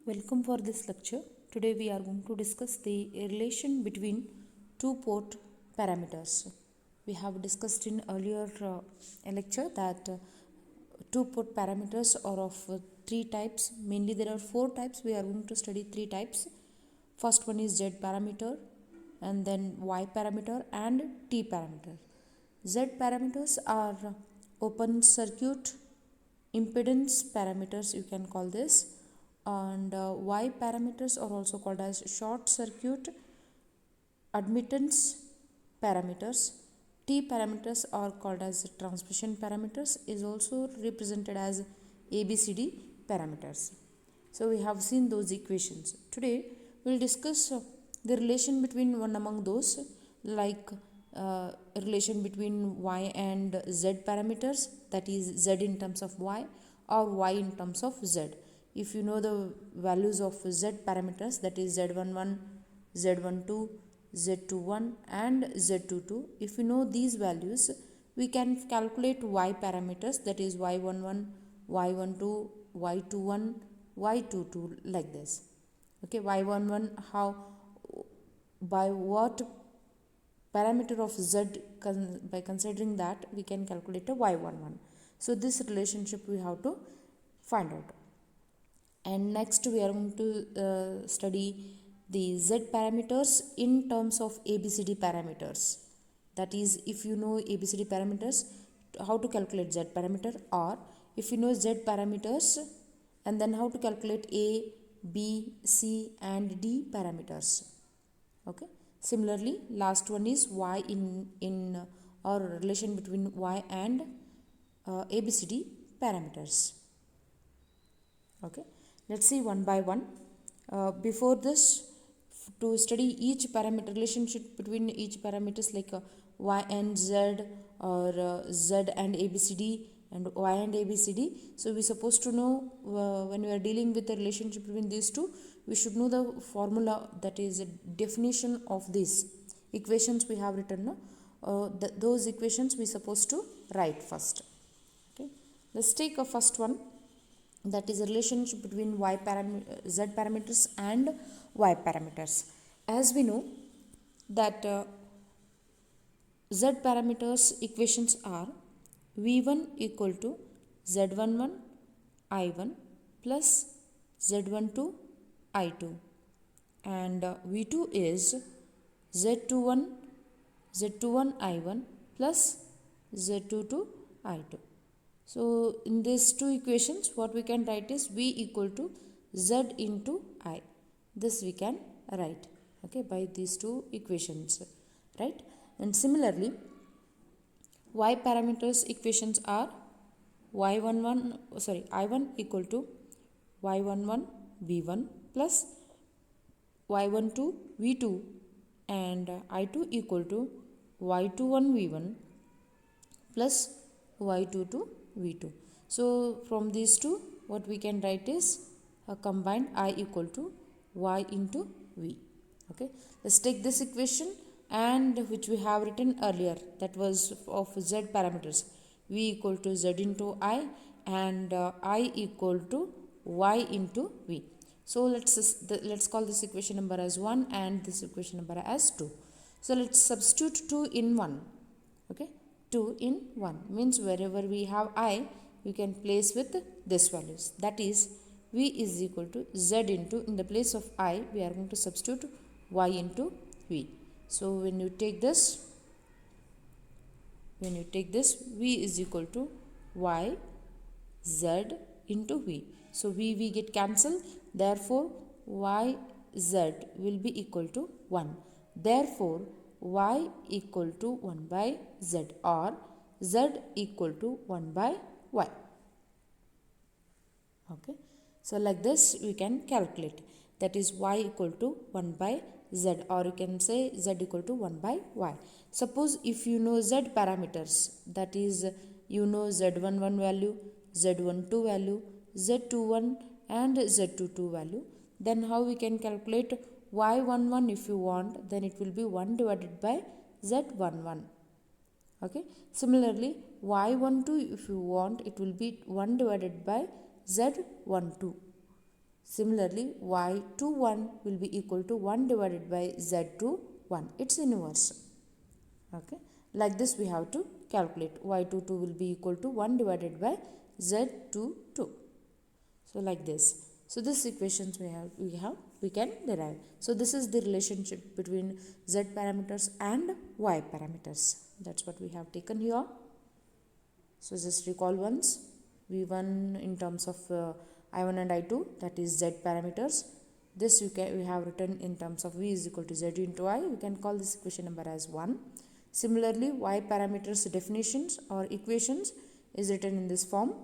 Welcome for this lecture. Today we are going to discuss the relation between two port parameters. We have discussed in earlier lecture that two port parameters are of three types. Mainly there are four types. We are going to study three types. First one is Z parameter, and then Y parameter and T parameter. Z parameters are open circuit impedance parameters, you can call this, and Y parameters are also called as short circuit admittance parameters. T parameters are called as transmission parameters, is also represented as ABCD parameters. So we have seen those equations. Today we will discuss the relation between one among those, like relation between Y and Z parameters, that is Z in terms of Y or Y in terms of Z. If you know the values of Z parameters, that is Z11, Z12, Z21 and Z22, if you know these values, we can calculate Y parameters, that is Y11, Y12, Y21, Y22, like this. Okay, Y11, how, by what parameter of Z, by considering that we can calculate a Y11. So this relationship we have to find out. And next we are going to study the Z parameters in terms of ABCD parameters. That is, if you know ABCD parameters, how to calculate Z parameter, or if you know Z parameters, and then how to calculate A, B, C and D parameters. Okay. Similarly, last one is Y in or relation between Y and ABCD parameters. Okay. Let's see one by one. Before this, to study each parameter, relationship between each parameters, like Y and Z, or Z and ABCD and Y and ABCD. So we supposed to know, when we are dealing with the relationship between these two, we should know the formula, that is a definition of these equations we have written. Those equations we supposed to write first. Okay. Let's take a first one, that is a relationship between Z parameters and Y parameters. As we know that Z parameters equations are V1 equal to Z11 I1 plus Z12 I2, and V2 is Z21 I1 plus Z22 I2. So in these two equations, what we can write is V equal to Z into I. This we can write, okay, by these two equations, right? And similarly, Y parameters equations are I1 equal to Y11 V1 plus Y12 V2, and I2 equal to Y21 V1 plus Y22 V2. So from these two, what we can write is a combined I equal to Y into V. Okay, let's take this equation, and which we have written earlier, that was of Z parameters, V equal to Z into I, and I equal to Y into V. So let's call this equation number as 1 and this equation number as 2. So let's substitute 2 in 1. Okay, 2 in 1 means wherever we have I, we can place with this values, that is V is equal to Z into, in the place of I we are going to substitute Y into V. So when you take this, V is equal to Y Z into V. So V get cancelled, therefore Y Z will be equal to 1. Therefore Y equal to 1 by Z, or Z equal to 1 by Y. Okay. So like this we can calculate, that is Y equal to 1 by Z, or you can say Z equal to 1 by Y. Suppose if you know Z parameters, that is you know Z11 value, Z12 value, Z21 and Z22 value, then how we can calculate Y11? If you want, then it will be 1 divided by Z11. Okay. Similarly, Y12 if you want, it will be 1 divided by Z12. Similarly, y21 will be equal to 1 divided by z21. It's inverse. Okay. Like this we have to calculate. Y22 will be equal to 1 divided by z22. So like this. So this equations we can derive. So this is the relationship between z parameters and y parameters. That's what we have taken here. So just recall once. V1 in terms of I1 and I2, that is z parameters. This we have written in terms of V is equal to z into I. We can call this equation number as 1. Similarly, y parameters definitions or equations is written in this form.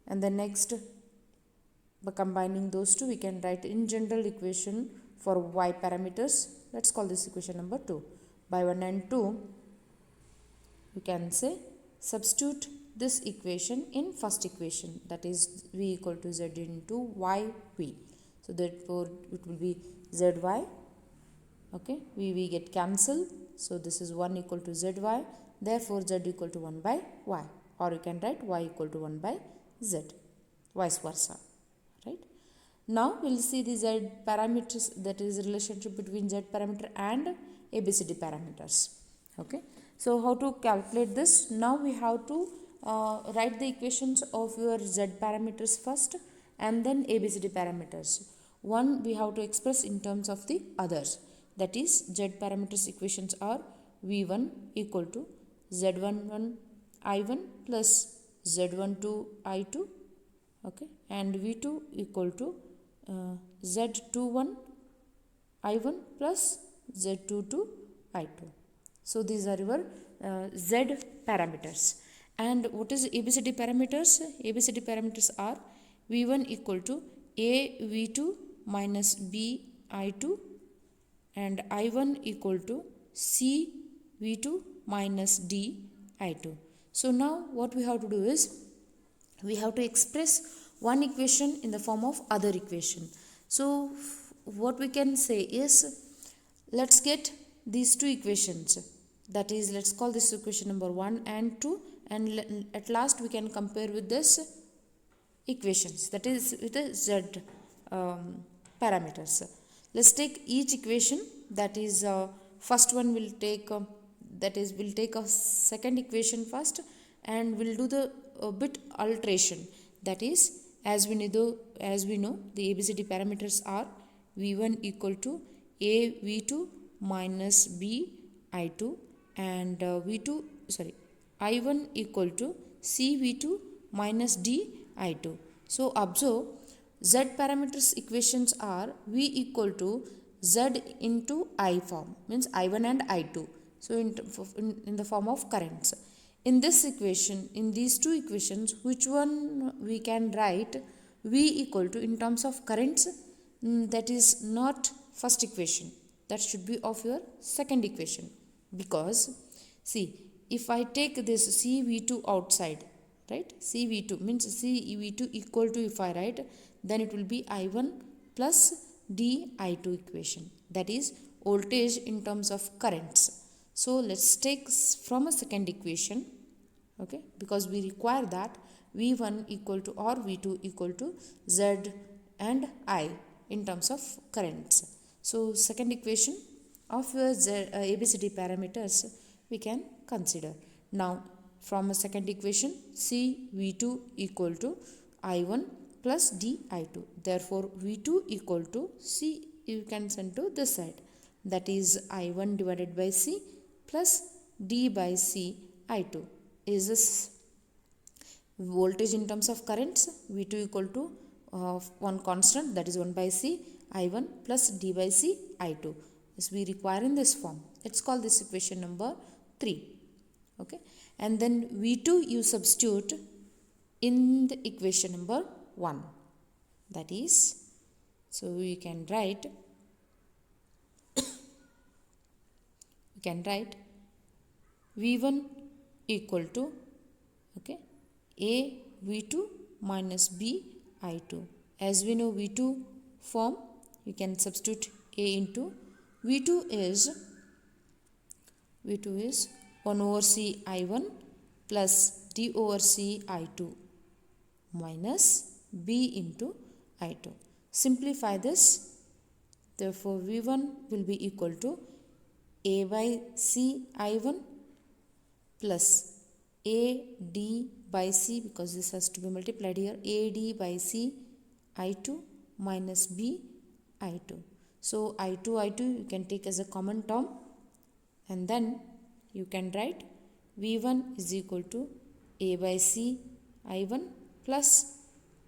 And the next, by combining those two, we can write in general equation for y parameters. Let's call this equation number 2. By 1 and 2, we can say substitute this equation in first equation, that is v equal to z into yv. So therefore it will be zy. Okay, we get cancelled. So this is 1 equal to zy. Therefore z equal to 1 by y. Or you can write y equal to 1 by z. Vice versa. Right. Now we will see the z parameters, that is relationship between z parameter and ABCD parameters. Okay. So how to calculate this? Now we have to write the equations of your z parameters first and then ABCD parameters. One we have to express in terms of the others. That is z parameters equations are v1 equal to z11 I1 plus z12 I2. Okay, and v2 equal to z21 I1 plus z22 I2. So these are your z parameters. And what is ABCD parameters? ABCD parameters are v1 equal to a v2 minus b I2 and I1 equal to c v2 minus d I2. So now what we have to do is we have to express one equation in the form of other equation. So what we can say is, let's get these two equations. That is, let's call this equation number 1 and 2, and at last we can compare with this equations, that is with the z parameters. Let's take each equation. That is first one will take we'll take a second equation first, and we'll do the bit alteration. That is, as we know the ABCD parameters are v1 equal to a v2 minus b I2 and I1 equal to c v2 minus d I2. So observe, z parameters equations are v equal to z into I form, means I1 and I2. So in the form of currents. In this equation, in these two equations, which one we can write v equal to in terms of currents? That is not first equation. That should be of your second equation. Because see, if I take this CV2 outside, right? CV2 means CV2 equal to, if I write, then it will be I1 plus dI2 equation. That is voltage in terms of currents. So let's take from a second equation, okay? Because we require that V1 equal to or V2 equal to Z and I in terms of currents. So second equation of your ABCD parameters we can consider. Now from a second equation, CV2 equal to I1 plus dI2. Therefore V2 equal to C, you can send to this side. That is I1 divided by C plus D by C I2 is this voltage in terms of currents. V2 equal to one constant, that is 1 by C I1 plus D by C I2. This we require in this form. Let's call this equation number 3. Okay, and then V2 you substitute in the equation number 1. That is, so we can write V1 equal to, okay, A V2 minus B I2. As we know V2 form, we can substitute A into V2 is 1 over C I1 plus D over C I2 minus B into I2. Simplify this. Therefore, V1 will be equal to A by C I1 plus AD by C, because this has to be multiplied here, AD by C I2 minus B I2. So I2 you can take as a common term, and then you can write V1 is equal to A by C I1 plus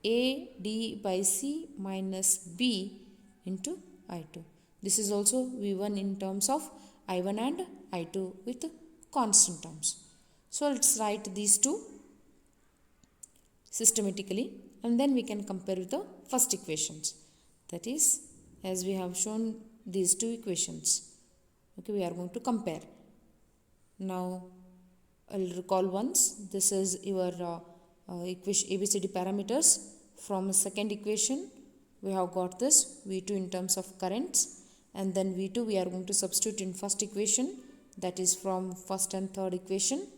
AD by C minus B into I2. This is also V1 in terms of I1 and I2 with constant terms. So let's write these two systematically, and then we can compare with the first equations. That is, as we have shown these two equations, okay, we are going to compare. Now I'll recall once, this is your equation ABCD parameters. From second equation we have got this V2 in terms of currents, and then V2 we are going to substitute in first equation, that is from first and third equation.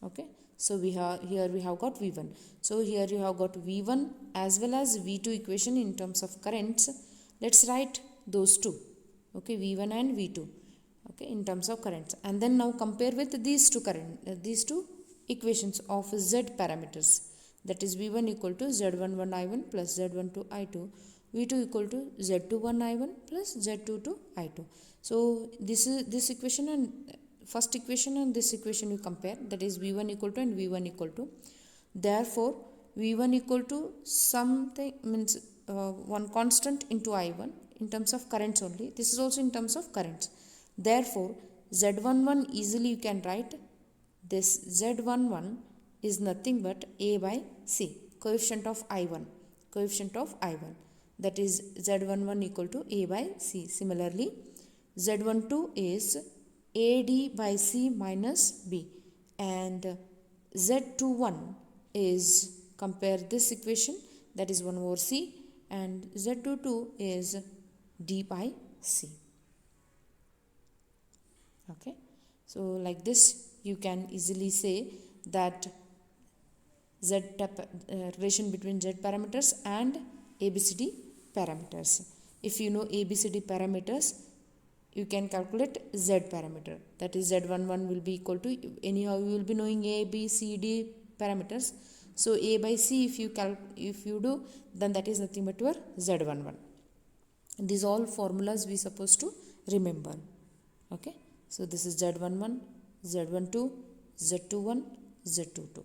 Okay, so we have here we have got V1. So here you have got V1 as well as V2 equation in terms of currents. Let's write those two, okay, V1 and V2, okay, in terms of currents, and then now compare with these two equations of Z parameters. That is V1 equal to Z11 I1 plus Z12 I2, V2 equal to Z21 I1 plus Z22 I2. So this equation and first equation and this equation you compare, that is V1 equal to and V1 equal to. Therefore V1 equal to something means one constant into I1 in terms of currents only. This is also in terms of currents. Therefore Z11 easily you can write this Z11 is nothing but A by C, coefficient of I1, that is Z11 equal to A by C. Similarly Z12 is AD by C minus B, and Z21 is, compare this equation, that is 1 over C, and Z22 is D by C. Okay, so like this you can easily say that relation between Z parameters and ABCD parameters. If you know ABCD parameters, you can calculate Z parameter, that is Z11 will be equal to, anyhow you will be knowing A, B, C, D parameters. So A by C if you do, then that is nothing but your Z11. These all formulas we supposed to remember. Okay, so this is Z11, Z12, Z21, Z22.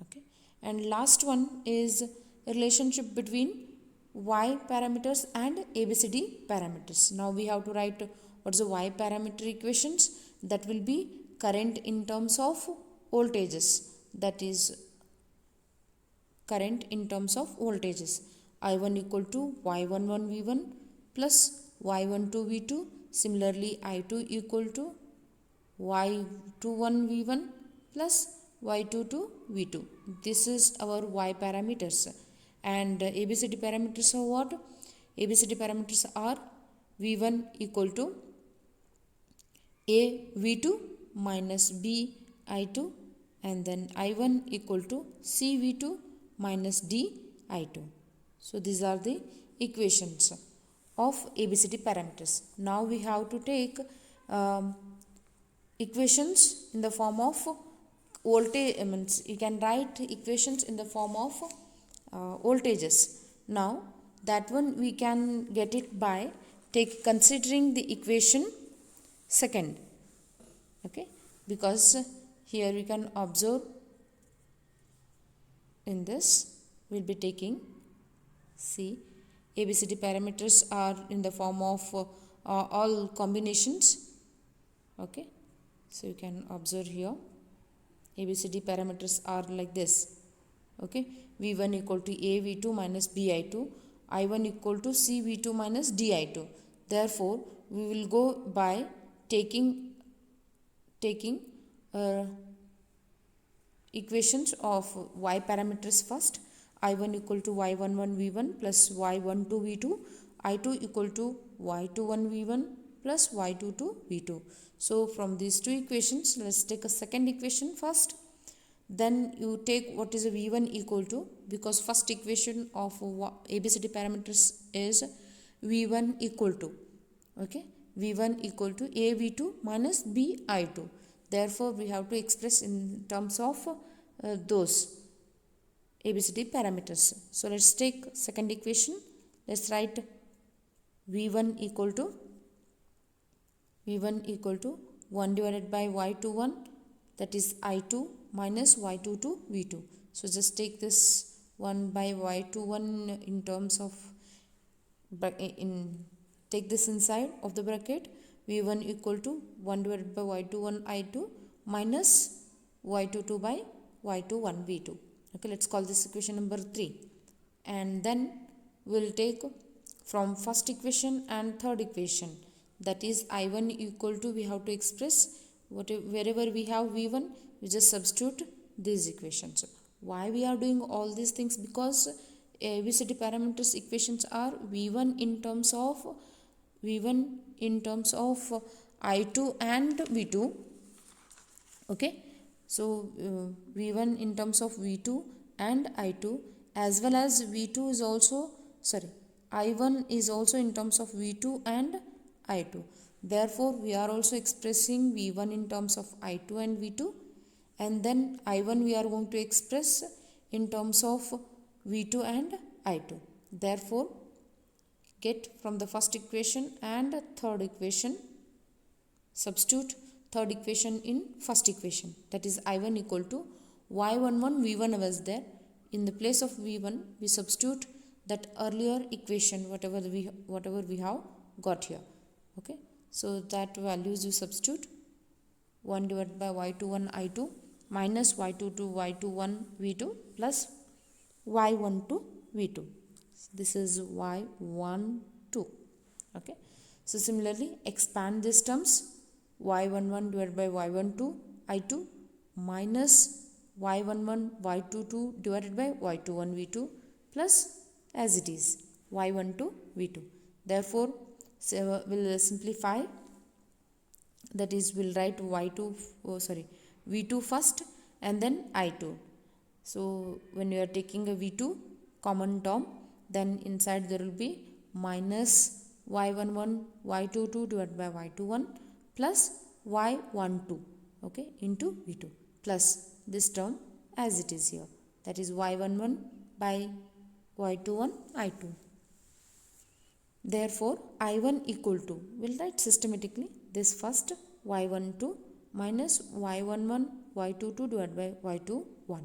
Okay, and last one is a relationship between Y parameters and ABCD parameters. Now we have to write what's the Y parameter equations. That will be current in terms of voltages, that is current in terms of voltages. I1 equal to Y11 V1 plus Y12 V2. Similarly I2 equal to Y21 V1 plus Y22 V2. This is our Y parameters. And ABCD parameters are what? ABCD parameters are V1 equal to A V2 minus B I2, and then I1 equal to C V2 minus D I2. So these are the equations of ABCD parameters. Now we have to take equations in the form of voltage, means you can write equations in the form of voltages. Now that one we can get it by considering the equation second. Okay, because here we can observe in this we'll be taking, see, ABCD parameters are in the form of all combinations. Okay, so you can observe here ABCD parameters are like this. Okay, V1 equal to A V2 minus B I2, I1 equal to C V2 minus D I2. Therefore we will go by taking equations of Y parameters first. I1 equal to Y11 V1 plus Y12 V2, I2 equal to Y21 V1 plus Y22 V2. So from these two equations, let's take a second equation first. Then you take what is a v1 equal to, because first equation of ABCD parameters is v1 equal to, okay, v1 equal to a v2 minus b i2. Therefore we have to express in terms of those ABCD parameters. So let's take second equation. Let's write v1 equal to 1 divided by y21, that is i2 minus y22 v2. So just take this 1 by y21 in terms of take this inside of the bracket. v1 equal to 1 divided by y21 i2 minus y22 by y21 v2. Okay, let's call this equation number 3. And then we'll take from first equation and third equation, that is I1 equal to, we have to express wherever we have v1, we just substitute these equations. Why we are doing all these things? Because ABCD parameters equations are v1 in terms of I2 and v2. Okay, so v1 in terms of v2 and I2, as well as v2 is also, I1 is also in terms of v2 and I2. Therefore we are also expressing v1 in terms of I2 and v2, and then I1 we are going to express in terms of v2 and I2. Therefore get from the first equation and third equation, substitute third equation in first equation, that is I1 equal to y11 v1 was there. In the place of v1 we substitute that earlier equation, whatever we have got here. Okay, so that values you substitute 1 divided by y21 I2 minus y22 y21 v2 plus y12 v2. This is y12. Okay, so similarly expand these terms, y11 divided by y12 I2 minus y11 y22 divided by y21 v2 plus as it is y12 v2. Therefore we'll simplify, that is we'll write v2 first and then I2. So when you are taking a v2 common term, then inside there will be minus y11 y22 divided by y21 plus y12, okay, into v2 plus this term as it is here, that is y11 by y21 I2. Therefore I1 equal to, we'll write systematically this first y12 minus y11 y22 divided by y21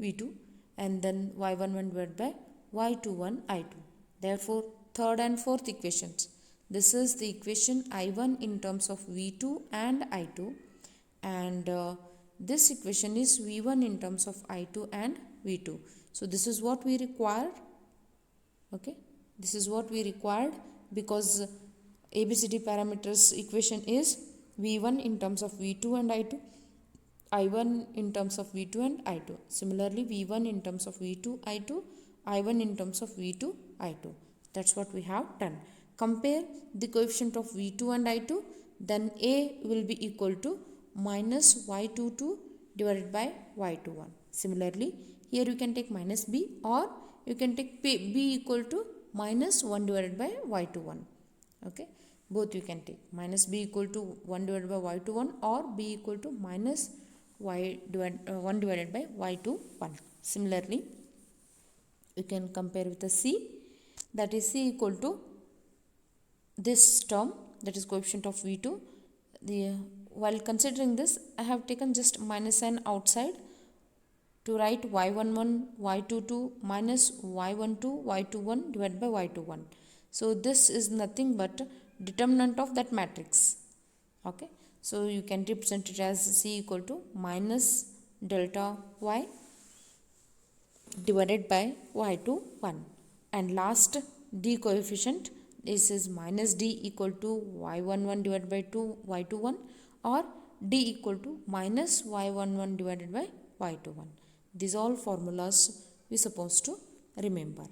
v2, and then y11 divided by y21 I2. Therefore third and fourth equations, this is the equation I1 in terms of v2 and I2, and this equation is v1 in terms of I2 and v2. So this is what we required. Okay, this is what we required, because ABCD parameters equation is v1 in terms of v2 and I2, I1 in terms of v2 and I2. Similarly v1 in terms of v2 I2, I1 in terms of v2 I2. That's what we have done. Compare the coefficient of v2 and I2, then A will be equal to minus y22 divided by y21. Similarly here you can take minus b, or you can take b equal to minus 1 divided by y21. Okay, both you can take, minus b equal to 1 divided by y21 or b equal to minus 1 divided by y21. Similarly you can compare with the c, that is c equal to this term, that is coefficient of v2. While considering this, I have taken just minus sign outside to write y11 y22 minus y12 y21 divided by y21. So this is nothing but determinant of that matrix. Okay, so you can represent it as c equal to minus delta y divided by y21, and last d coefficient, this is minus d equal to y11 divided by y21, or d equal to minus y11 divided by y21. These all formulas we supposed to remember.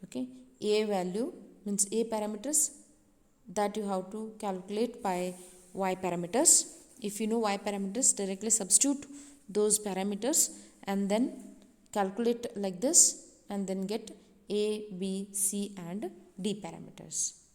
Okay, a value means a parameters that you have to calculate by y parameters. If you know y parameters, directly substitute those parameters and then calculate like this and then get A, B, C and D parameters.